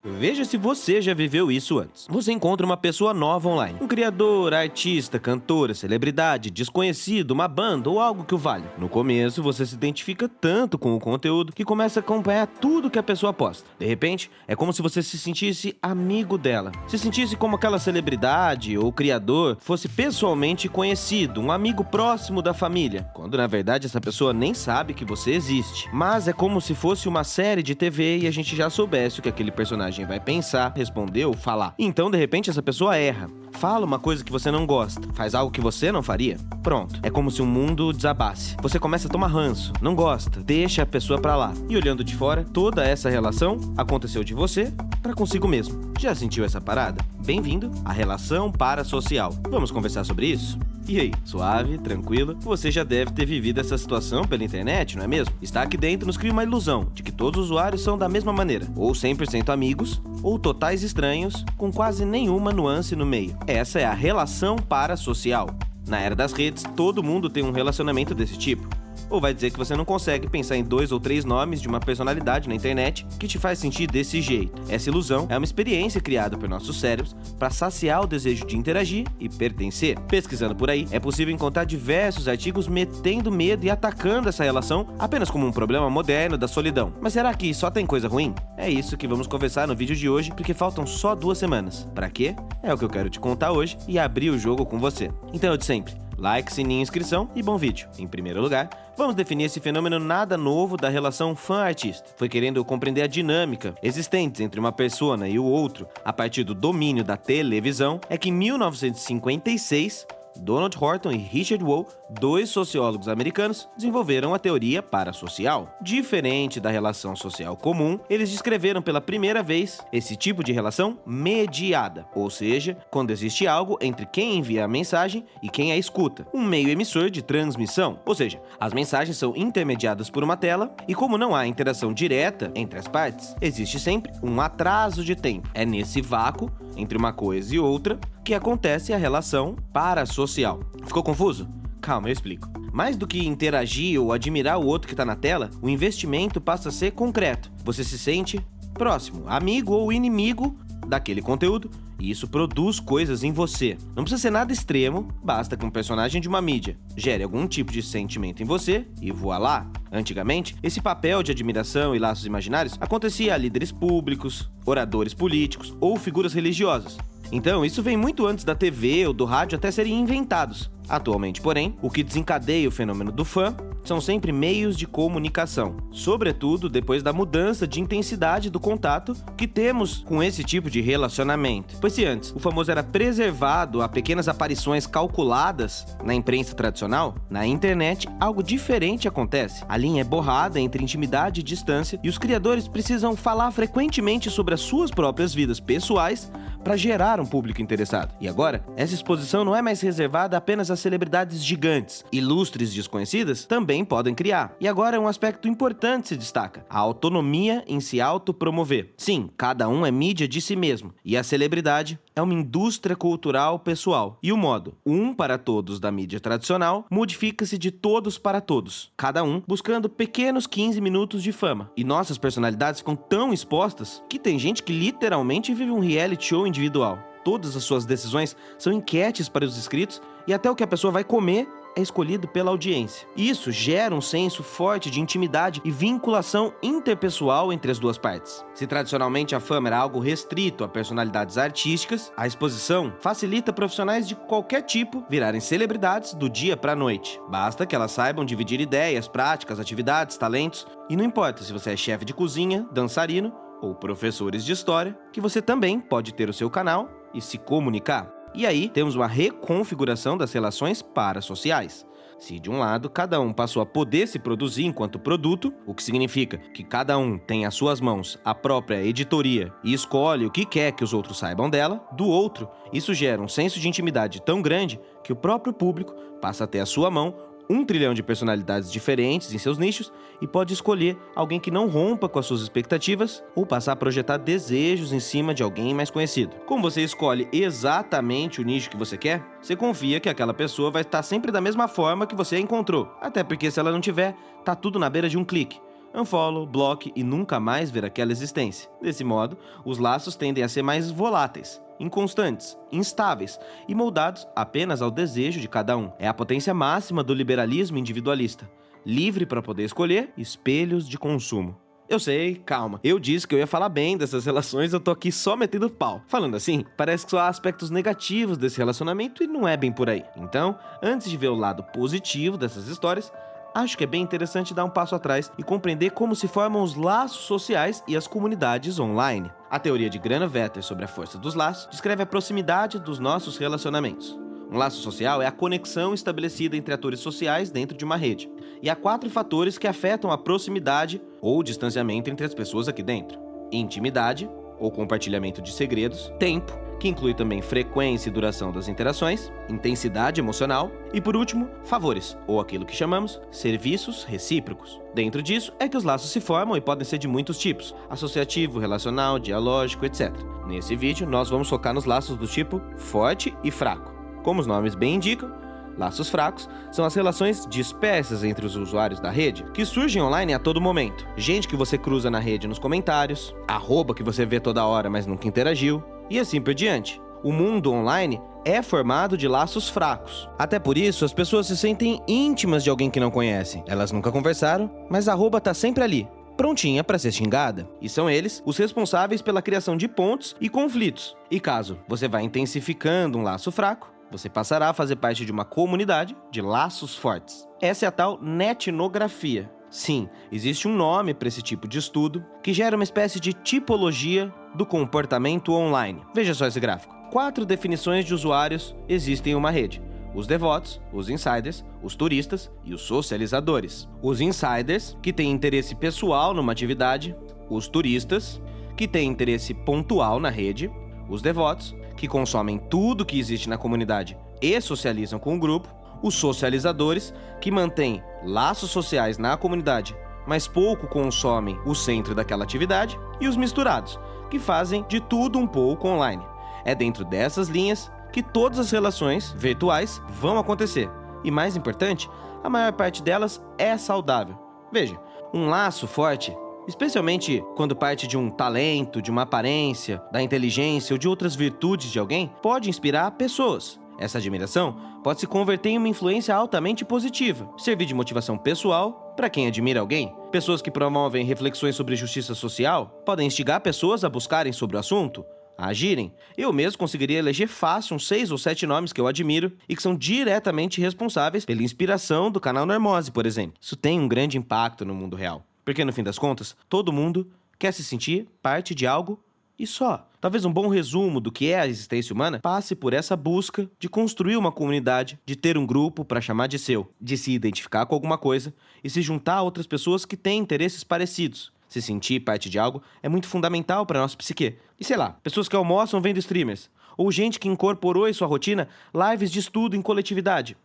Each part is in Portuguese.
Veja se você já viveu isso antes. Você encontra uma pessoa nova online. Um criador, artista, cantora, celebridade, desconhecido, uma banda ou algo que o valha. No começo, você se identifica tanto com o conteúdo que começa a acompanhar tudo que a pessoa posta. De repente, é como se você se sentisse amigo dela. Se sentisse como aquela celebridade ou criador fosse pessoalmente conhecido, um amigo próximo da família. Quando, na verdade, essa pessoa nem sabe que você existe. Mas é como se fosse uma série de TV e a gente já soubesse o que aquele personagem vai pensar, responder ou falar. Então, de repente, essa pessoa erra. Fala uma coisa que você não gosta. Faz algo que você não faria. Pronto. É como se o mundo desabasse. Você começa a tomar ranço. Não gosta. Deixa a pessoa pra lá. E olhando de fora, toda essa relação aconteceu de você pra consigo mesmo. Já sentiu essa parada? Bem-vindo à relação parasocial. Vamos conversar sobre isso? E aí, suave, tranquilo? Você já deve ter vivido essa situação pela internet, não é mesmo? Estar aqui dentro nos cria uma ilusão de que todos os usuários são da mesma maneira, ou 100% amigos, ou totais estranhos, com quase nenhuma nuance no meio. Essa é a relação parasocial. Na era das redes, todo mundo tem um relacionamento desse tipo. Ou vai dizer que você não consegue pensar em 2 ou 3 nomes de uma personalidade na internet que te faz sentir desse jeito. Essa ilusão é uma experiência criada por nossos cérebros para saciar o desejo de interagir e pertencer. Pesquisando por aí, é possível encontrar diversos artigos metendo medo e atacando essa relação apenas como um problema moderno da solidão. Mas será que só tem coisa ruim? É isso que vamos conversar no vídeo de hoje, porque faltam só 2 semanas. Pra quê? É o que eu quero te contar hoje e abrir o jogo com você. Então é de sempre. Like, sininho, inscrição e bom vídeo. Em primeiro lugar, vamos definir esse fenômeno nada novo da relação fã-artista. Foi querendo compreender a dinâmica existente entre uma persona e o outro a partir do domínio da televisão, é que em 1956, Donald Horton e Richard Rohr, 2 sociólogos americanos, desenvolveram a teoria parasocial. Diferente da relação social comum, eles descreveram pela primeira vez esse tipo de relação mediada, ou seja, quando existe algo entre quem envia a mensagem e quem a escuta, um meio emissor de transmissão, ou seja, as mensagens são intermediadas por uma tela e como não há interação direta entre as partes, existe sempre um atraso de tempo. É nesse vácuo, entre uma coisa e outra, que acontece a relação parasocial. Ficou confuso? Calma, eu explico. Mais do que interagir ou admirar o outro que está na tela, o investimento passa a ser concreto. Você se sente próximo, amigo ou inimigo daquele conteúdo, e isso produz coisas em você. Não precisa ser nada extremo, basta que um personagem de uma mídia gere algum tipo de sentimento em você e voilá. Antigamente, esse papel de admiração e laços imaginários acontecia a líderes públicos, oradores políticos ou figuras religiosas. Então, isso vem muito antes da TV ou do rádio até serem inventados. Atualmente, porém, o que desencadeia o fenômeno do fã são sempre meios de comunicação, sobretudo depois da mudança de intensidade do contato que temos com esse tipo de relacionamento. Pois se antes o famoso era preservado a pequenas aparições calculadas na imprensa tradicional, na internet algo diferente acontece. A linha é borrada entre intimidade e distância e os criadores precisam falar frequentemente sobre as suas próprias vidas pessoais para gerar um público interessado. E agora, essa exposição não é mais reservada apenas a celebridades gigantes. Ilustres desconhecidas também podem criar. E agora um aspecto importante se destaca: a autonomia em se autopromover. Sim, cada um é mídia de si mesmo. E a celebridade é uma indústria cultural pessoal. E o modo um para todos da mídia tradicional modifica-se de todos para todos. Cada um buscando pequenos 15 minutos de fama. E nossas personalidades ficam tão expostas que tem gente que literalmente vive um reality show individual. Todas as suas decisões são enquetes para os inscritos e até o que a pessoa vai comer é escolhido pela audiência. Isso gera um senso forte de intimidade e vinculação interpessoal entre as duas partes. Se tradicionalmente a fama era algo restrito a personalidades artísticas, a exposição facilita profissionais de qualquer tipo virarem celebridades do dia para a noite. Basta que elas saibam dividir ideias, práticas, atividades, talentos, e não importa se você é chefe de cozinha, dançarino ou professores de história, que você também pode ter o seu canal e se comunicar. E aí, temos uma reconfiguração das relações parasociais. Se de um lado, cada um passou a poder se produzir enquanto produto, o que significa que cada um tem às suas mãos a própria editoria e escolhe o que quer que os outros saibam dela, do outro, isso gera um senso de intimidade tão grande que o próprio público passa a ter à sua mão 1 trilhão de personalidades diferentes em seus nichos e pode escolher alguém que não rompa com as suas expectativas ou passar a projetar desejos em cima de alguém mais conhecido. Como você escolhe exatamente o nicho que você quer, você confia que aquela pessoa vai estar sempre da mesma forma que você a encontrou. Até porque se ela não tiver, tá tudo na beira de um clique. unfollow, block e nunca mais ver aquela existência. Desse modo, os laços tendem a ser mais voláteis, inconstantes, instáveis e moldados apenas ao desejo de cada um. É a potência máxima do liberalismo individualista, livre para poder escolher espelhos de consumo. Eu sei, calma. Eu disse que eu ia falar bem dessas relações, eu tô aqui só metendo pau. Falando assim, parece que só há aspectos negativos desse relacionamento e não é bem por aí. Então, antes de ver o lado positivo dessas histórias, acho que é bem interessante dar um passo atrás e compreender como se formam os laços sociais e as comunidades online. A teoria de Granovetter sobre a força dos laços descreve a proximidade dos nossos relacionamentos. Um laço social é a conexão estabelecida entre atores sociais dentro de uma rede. E há 4 fatores que afetam a proximidade ou distanciamento entre as pessoas aqui dentro: intimidade, ou compartilhamento de segredos; tempo, que inclui também frequência e duração das interações; intensidade emocional; e por último, favores, ou aquilo que chamamos serviços recíprocos. Dentro disso é que os laços se formam e podem ser de muitos tipos: associativo, relacional, dialógico, etc. Nesse vídeo, nós vamos focar nos laços do tipo forte e fraco. Como os nomes bem indicam, laços fracos são as relações dispersas entre os usuários da rede, que surgem online a todo momento. Gente que você cruza na rede nos comentários, arroba que você vê toda hora mas nunca interagiu, e assim por diante. O mundo online é formado de laços fracos. Até por isso, as pessoas se sentem íntimas de alguém que não conhecem. Elas nunca conversaram, mas a arroba tá sempre ali, prontinha para ser xingada. E são eles os responsáveis pela criação de pontos e conflitos. E caso você vá intensificando um laço fraco, você passará a fazer parte de uma comunidade de laços fortes. Essa é a tal netnografia. Sim, existe um nome para esse tipo de estudo que gera uma espécie de tipologia do comportamento online. Veja só esse gráfico. 4 definições de usuários existem em uma rede: os devotos, os insiders, os turistas e os socializadores. Os insiders, que têm interesse pessoal numa atividade; os turistas, que têm interesse pontual na rede; os devotos, que consomem tudo que existe na comunidade e socializam com o grupo; os socializadores, que mantêm laços sociais na comunidade, mas pouco consomem o centro daquela atividade; e os misturados, que fazem de tudo um pouco online. É dentro dessas linhas que todas as relações virtuais vão acontecer. E mais importante, a maior parte delas é saudável. Veja, um laço forte, especialmente quando parte de um talento, de uma aparência, da inteligência ou de outras virtudes de alguém, pode inspirar pessoas. Essa admiração pode se converter em uma influência altamente positiva, servir de motivação pessoal para quem admira alguém. Pessoas que promovem reflexões sobre justiça social podem instigar pessoas a buscarem sobre o assunto, a agirem. Eu mesmo conseguiria eleger fácil uns 6 ou 7 nomes que eu admiro e que são diretamente responsáveis pela inspiração do canal Normose, por exemplo. Isso tem um grande impacto no mundo real. Porque, no fim das contas, todo mundo quer se sentir parte de algo e só. Talvez um bom resumo do que é a existência humana passe por essa busca de construir uma comunidade, de ter um grupo para chamar de seu, de se identificar com alguma coisa e se juntar a outras pessoas que têm interesses parecidos. Se sentir parte de algo é muito fundamental para a nossa psique. E sei lá, pessoas que almoçam vendo streamers, ou gente que incorporou em sua rotina lives de estudo em coletividade.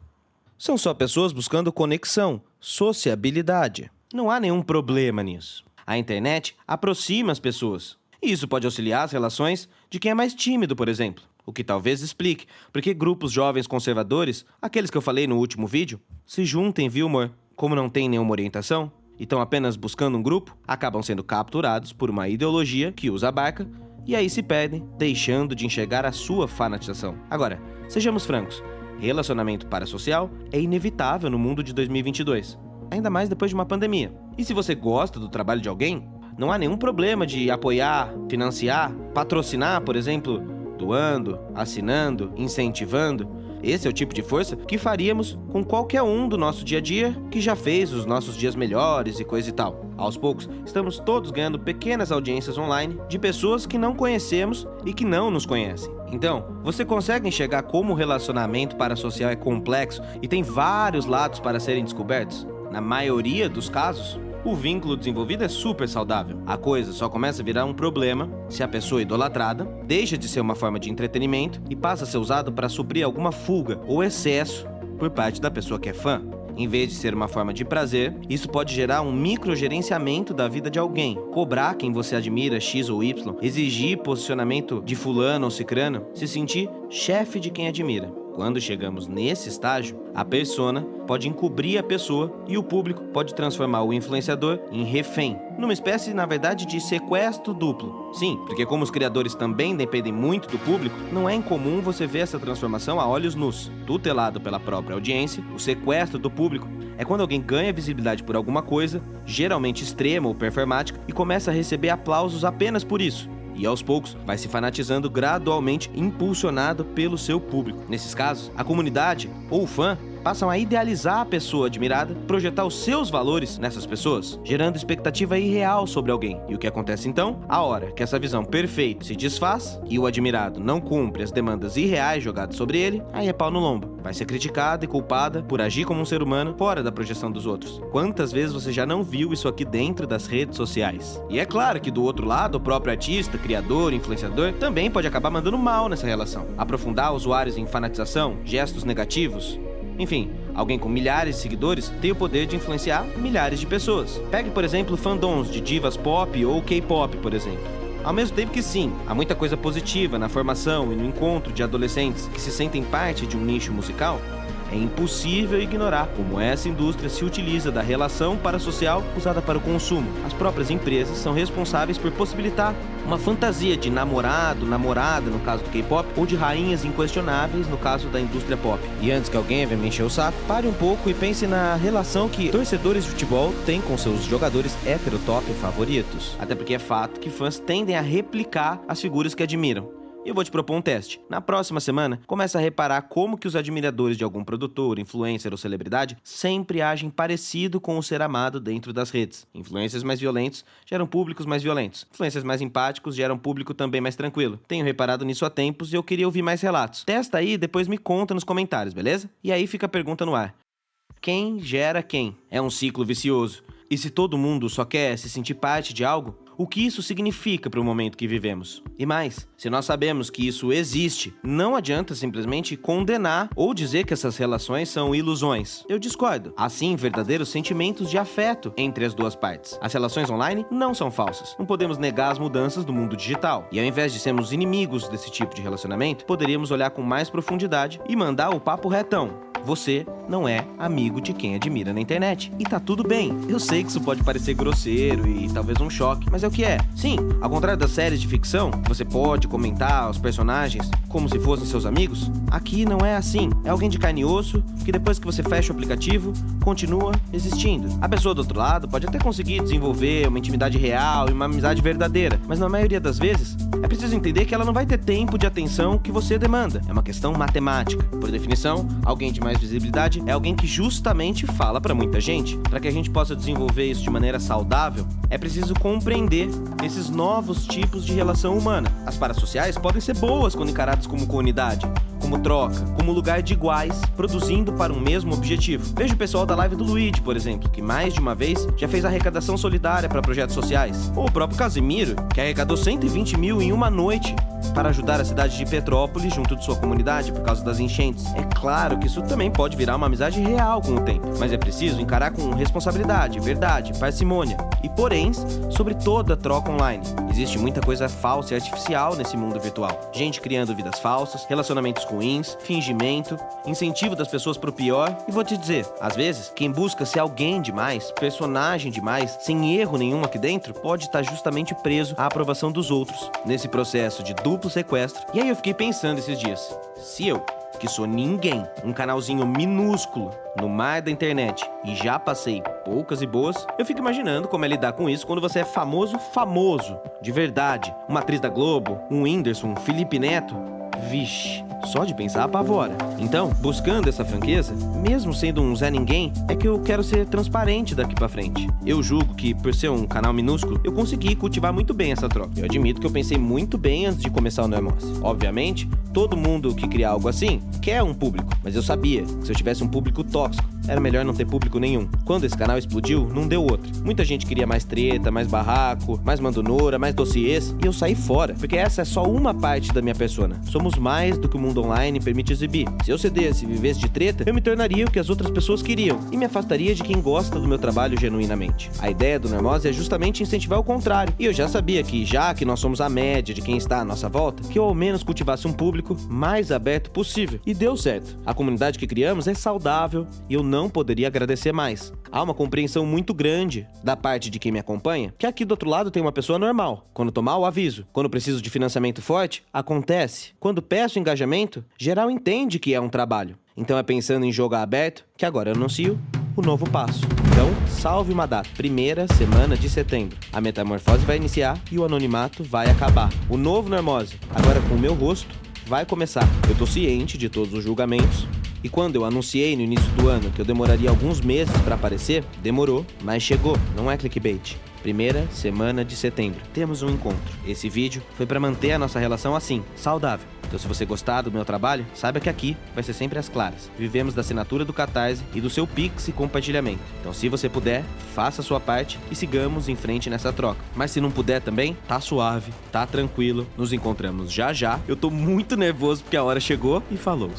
São só pessoas buscando conexão, sociabilidade. Não há nenhum problema nisso. A internet aproxima as pessoas. E isso pode auxiliar as relações de quem é mais tímido, por exemplo. O que talvez explique porque grupos jovens conservadores, aqueles que eu falei no último vídeo, se juntem via humor. Como não tem nenhuma orientação e estão apenas buscando um grupo, acabam sendo capturados por uma ideologia que os abarca e aí se perdem, deixando de enxergar a sua fanatização. Agora, sejamos francos, relacionamento parasocial é inevitável no mundo de 2022. Ainda mais depois de uma pandemia. E se você gosta do trabalho de alguém, não há nenhum problema de apoiar, financiar, patrocinar, por exemplo, doando, assinando, incentivando. Esse é o tipo de força que faríamos com qualquer um do nosso dia a dia que já fez os nossos dias melhores e coisa e tal. Aos poucos, estamos todos ganhando pequenas audiências online de pessoas que não conhecemos e que não nos conhecem. Então, você consegue enxergar como o relacionamento parasocial é complexo e tem vários lados para serem descobertos? Na maioria dos casos, o vínculo desenvolvido é super saudável. A coisa só começa a virar um problema se a pessoa idolatrada deixa de ser uma forma de entretenimento e passa a ser usado para suprir alguma fuga ou excesso por parte da pessoa que é fã. Em vez de ser uma forma de prazer, isso pode gerar um microgerenciamento da vida de alguém, cobrar quem você admira X ou Y, exigir posicionamento de fulano ou cicrano, se sentir chefe de quem admira. Quando chegamos nesse estágio, a persona pode encobrir a pessoa e o público pode transformar o influenciador em refém, numa espécie, na verdade, de sequestro duplo. Sim, porque como os criadores também dependem muito do público, não é incomum você ver essa transformação a olhos nus. Tutelado pela própria audiência, o sequestro do público é quando alguém ganha visibilidade por alguma coisa, geralmente extrema ou performática, e começa a receber aplausos apenas por isso. E aos poucos vai se fanatizando gradualmente, impulsionado pelo seu público. Nesses casos, a comunidade ou o fã passam a idealizar a pessoa admirada, projetar os seus valores nessas pessoas, gerando expectativa irreal sobre alguém. E o que acontece então? A hora que essa visão perfeita se desfaz e o admirado não cumpre as demandas irreais jogadas sobre ele, aí é pau no lombo. Vai ser criticada e culpada por agir como um ser humano fora da projeção dos outros. Quantas vezes você já não viu isso aqui dentro das redes sociais? E é claro que do outro lado, o próprio artista, criador, influenciador também pode acabar mandando mal nessa relação. Aprofundar usuários em fanatização, gestos negativos. Enfim, alguém com milhares de seguidores tem o poder de influenciar milhares de pessoas. Pegue, por exemplo, fandoms de divas pop ou K-pop, por exemplo. Ao mesmo tempo que sim, há muita coisa positiva na formação e no encontro de adolescentes que se sentem parte de um nicho musical, é impossível ignorar como essa indústria se utiliza da relação parasocial usada para o consumo. As próprias empresas são responsáveis por possibilitar uma fantasia de namorado, namorada, no caso do K-pop, ou de rainhas inquestionáveis, no caso da indústria pop. E antes que alguém venha me encher o saco, pare um pouco e pense na relação que torcedores de futebol têm com seus jogadores heterotop favoritos. Até porque é fato que fãs tendem a replicar as figuras que admiram. E eu vou te propor um teste. Na próxima semana, começa a reparar como que os admiradores de algum produtor, influencer ou celebridade sempre agem parecido com o ser amado dentro das redes. Influencers mais violentos geram públicos mais violentos. Influencers mais empáticos geram público também mais tranquilo. Tenho reparado nisso há tempos e eu queria ouvir mais relatos. Testa aí e depois me conta nos comentários, beleza? E aí fica a pergunta no ar. Quem gera quem? É um ciclo vicioso. E se todo mundo só quer se sentir parte de algo, o que isso significa para o momento que vivemos? E mais, se nós sabemos que isso existe, não adianta simplesmente condenar ou dizer que essas relações são ilusões. Eu discordo. Há sim verdadeiros sentimentos de afeto entre as duas partes. As relações online não são falsas. Não podemos negar as mudanças do mundo digital. E ao invés de sermos inimigos desse tipo de relacionamento, poderíamos olhar com mais profundidade e mandar o papo retão. Você não é amigo de quem admira na internet. E tá tudo bem. Eu sei que isso pode parecer grosseiro e talvez um choque, mas é o que é. Sim, ao contrário das séries de ficção, você pode comentar os personagens como se fossem seus amigos. Aqui não é assim. É alguém de carne e osso que depois que você fecha o aplicativo, continua existindo. A pessoa do outro lado pode até conseguir desenvolver uma intimidade real e uma amizade verdadeira, mas na maioria das vezes, é preciso entender que ela não vai ter tempo de atenção que você demanda. É uma questão matemática. Por definição, alguém de mais visibilidade é alguém que justamente fala pra muita gente. Para que a gente possa desenvolver isso de maneira saudável, é preciso compreender esses novos tipos de relação humana. As parasociais podem ser boas quando encaradas como comunidade, como troca, como lugar de iguais, produzindo para um mesmo objetivo. Veja o pessoal da live do Luigi, por exemplo, que mais de uma vez já fez arrecadação solidária para projetos sociais. Ou o próprio Casimiro, que arrecadou 120 mil em uma noite para ajudar a cidade de Petrópolis junto de sua comunidade por causa das enchentes. É claro que isso também pode virar uma amizade real com o tempo, mas é preciso encarar com responsabilidade, verdade, parcimônia e poréns sobre toda troca online. Existe muita coisa falsa e artificial nesse mundo virtual. Gente criando vidas falsas, relacionamentos ruins, fingimento, incentivo das pessoas pro pior. E vou te dizer, às vezes, quem busca ser alguém demais, personagem demais, sem erro nenhum aqui dentro, pode estar justamente preso à aprovação dos outros, nesse processo de duplo sequestro. E aí eu fiquei pensando esses dias, se eu, que sou ninguém, um canalzinho minúsculo no mar da internet e já passei poucas e boas, eu fico imaginando como é lidar com isso quando você é famoso, de verdade. Uma atriz da Globo, um Whindersson, um Felipe Neto. Vixe, só de pensar apavora. Então, buscando essa franqueza, mesmo sendo um Zé Ninguém, é que eu quero ser transparente daqui pra frente. Eu julgo que, por ser um canal minúsculo, eu consegui cultivar muito bem essa troca. Eu admito que eu pensei muito bem antes de começar o Normose. Obviamente, todo mundo que cria algo assim quer um público, mas eu sabia que se eu tivesse um público tóxico, era melhor não ter público nenhum. Quando esse canal explodiu, não deu outro. Muita gente queria mais treta, mais barraco, mais mandonora, mais dossiês, e eu saí fora, porque essa é só uma parte da minha persona. Somos mais do que o mundo online permite exibir. Se eu cedesse e vivesse de treta, eu me tornaria o que as outras pessoas queriam, e me afastaria de quem gosta do meu trabalho genuinamente. A ideia do Normose é justamente incentivar o contrário, e eu já sabia que, já que nós somos a média de quem está à nossa volta, que eu ao menos cultivasse um público público mais aberto possível. E deu certo. A comunidade que criamos é saudável e eu não poderia agradecer mais. Há uma compreensão muito grande da parte de quem me acompanha, que aqui do outro lado tem uma pessoa normal. Quando tomar o aviso, quando preciso de financiamento forte, acontece. Quando peço engajamento, geral entende que é um trabalho. Então é pensando em jogo aberto que agora eu anuncio o novo passo. Então, salve uma data. 1ª semana de setembro. A metamorfose vai iniciar e o anonimato vai acabar. O novo Normose, agora com o meu rosto, vai começar. Eu tô ciente de todos os julgamentos. E quando eu anunciei no início do ano que eu demoraria alguns meses para aparecer, demorou, mas chegou. Não é clickbait. 1ª semana de setembro. Temos um encontro. Esse vídeo foi para manter a nossa relação assim, saudável. Então se você gostar do meu trabalho, saiba que aqui vai ser sempre às claras. Vivemos da assinatura do Catarse e do seu Pix e compartilhamento. Então se você puder, faça a sua parte e sigamos em frente nessa troca. Mas se não puder também, tá suave, tá tranquilo. Nos encontramos já já. Eu tô muito nervoso porque a hora chegou e falou.